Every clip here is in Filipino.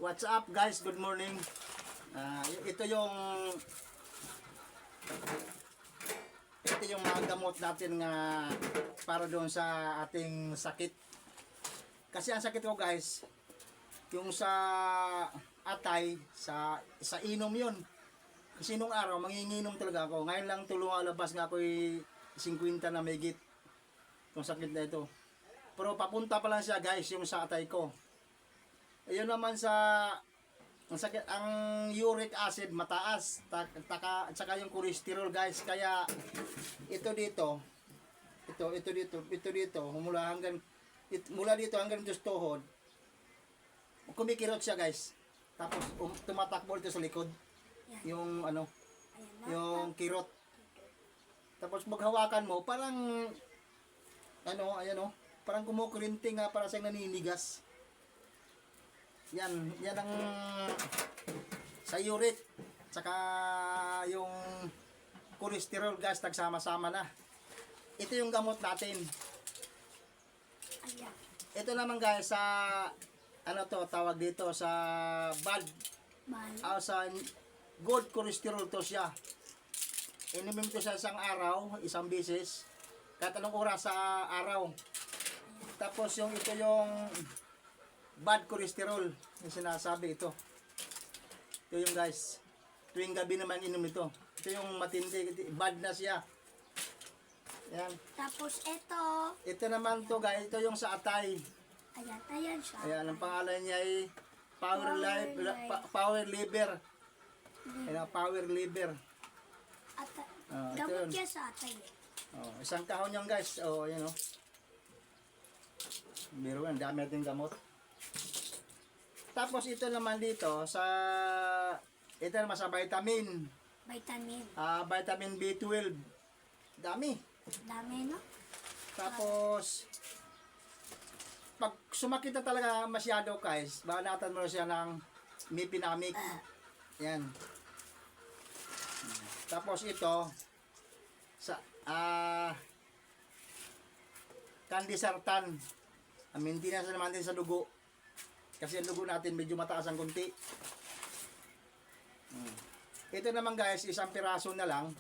What's up guys? Good morning. Ito yung mga gamot natin nga para doon sa ating sakit. Kasi ang sakit ko guys, yung sa atay, sa inom yun. Kasi nung araw, manginginom talaga ako. Ngayon lang tulungalabas nga ako'y 50 na megit. Yung sakit na ito. Pero papunta pa lang siya guys, yung sa atay ko. Ayun naman ang sakit, ang uric acid mataas, at saka yung cholesterol guys. Kaya ito dito, mula dito hanggang tuhod, kumikirot siya guys. Tapos tumatakbo dito sa likod, yung yung kirot. Tapos maghawakan mo, parang parang kumukurinting nga, para siyang naninigas. Yan ang sa uric, saka yung cholesterol guys, nagsama-sama na. Ito yung gamot natin. Ito naman guys, sa tawag dito sa bad. Sa good cholesterol to siya. Inumin ko sa isang araw, isang beses, kahit anong oras sa araw. Tapos ito yung bad cholesterol, yung sinasabi ito. Ito yung guys, tuwing gabi naman inom ito. Ito yung matindi, bad na siya. Yan. Tapos ito naman to guys, ito yung sa atay. Ayan siya. Ayan, ang pangalan niya ay Power Liver. Ayan, Power Liver. Gamot siya sa atay. Isang kahon yung guys. Ayan biro yan, dami natin gamot. Tapos ito naman dito ito naman sa vitamin. Vitamin B12. Dami, no? Tapos pag sumakit na talaga masyado guys, banatan mo siya ng Mipinamic. Yan. Tapos ito sa Candesartan. Maintenance naman din sa dugo. Kasi ang dugo natin medyo mataas ang kunti. Ito naman guys, isang piraso na lang.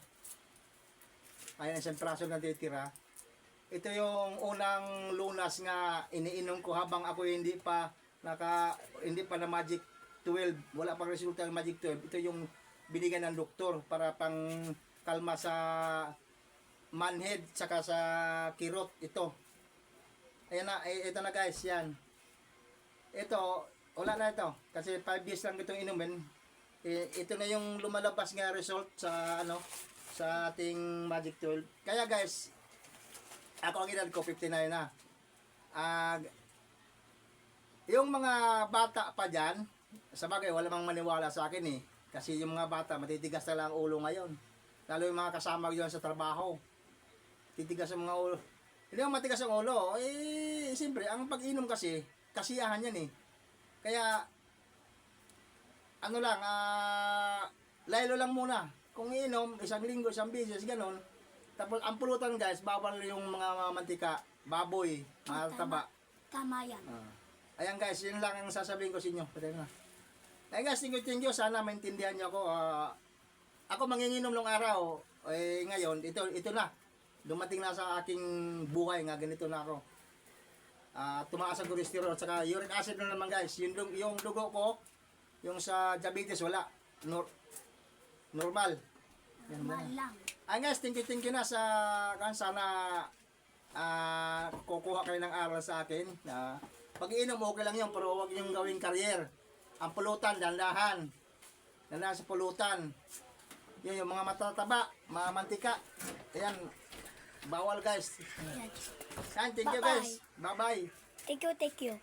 Ayan, isang piraso na titira. Ito yung unang Lunas nga iniinom ko habang ako hindi pa na Magic 12. Wala pang resulta ng Magic 12. Ito yung binigyan ng doktor para pang kalma sa manhead saka sa kirot. Ito. Ayan na, ito na guys, yan. Ito, wala na ito. Kasi 5 years lang itong inumin. Ito na yung lumalabas nga result sa sa ating Magic 12. Kaya guys, ako ang edad ko 59 na. Yung mga bata pa dyan, sa bagay wala mang maniwala sa akin eh. Kasi yung mga bata, matitigas na lang ang ulo ngayon. Lalo yung mga kasama ko sa trabaho. Titigas ang mga ulo. Hindi mo matigas ang ulo. Siyempre, ang pag-inom kasi, kasiyahan yan eh. Kaya, laylo lang muna. Kung iinom, isang linggo, isang beses, ganun. Tapos, ang pulutan guys, bawal yung mga mantika, baboy, mga taba. Tama yan. Ayan guys, yun lang ang sasabihin ko sa inyo. Ayan guys, thank you. Sana maintindihan nyo ako. Ako manginginom nung araw. Ngayon, ito na. Dumating na sa aking buhay nga, ganito na ako. Tumaas ang cholesterol, saka uric acid na naman guys. Yung dugo ko, yung sa diabetes, wala. Normal. Normal lang. Ay guys, thank you na sana kukuha kayo ng aral sa akin. Pag-iinom, okay lang yun, pero huwag yung gawing career. Ang pulutan, dandahan sa pulutan. Yun, yung mga matataba, mga mantika. Ayan, bawal guys. Thank you guys. Bye-bye. Thank you.